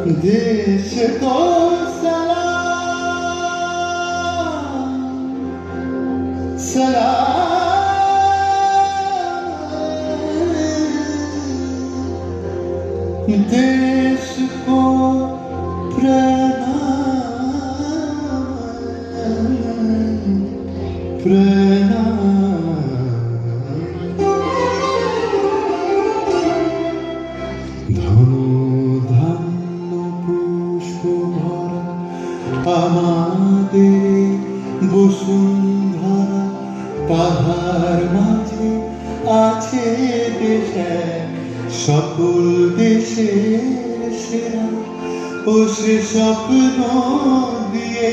देश को सलाम सलाम, देश को प्रणाम प्रणाम। আমাদের বসুন্ধরা তাহার মাঝে আছে দেশ এক, সকল দেশের সেরা ও সে স্বপ্ন দিয়ে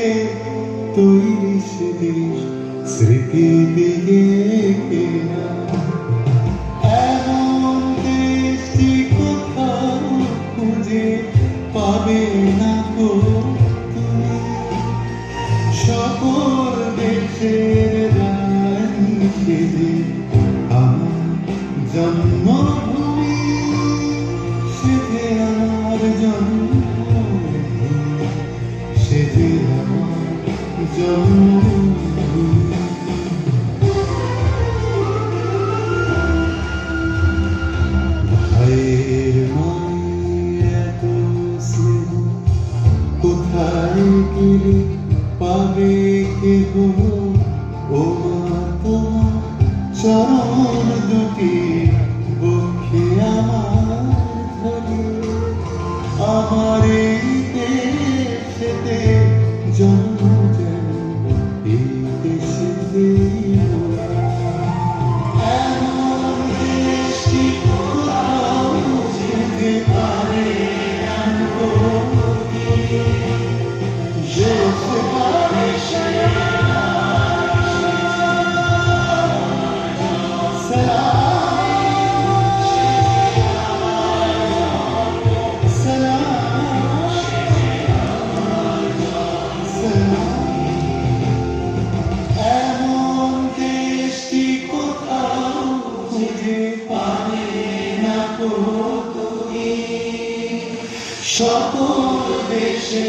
তৈরি সে দেশ স্মৃতি দিয়ে কেনা। এমন দেশটি কোথাও খুঁজে পাবে না গো তুমি, সকল দেশের রানী সেজে আমার জন্মভূমি, সেজে আমার জন্মভূমি, সেজে আমার জন্মভূমি। ভাইয়ের মায়ের এত স্নেহ কোথায় গেলে পাবে কেহ, ও মা তোমার চরণ দুটি বক্ষে আমার ধরে, আমার এই দেশেতে জন্ম যেন এই দেশেতে এমন দেশটি কোথাও যেতে পারে না গো তুমি, সকল দেশে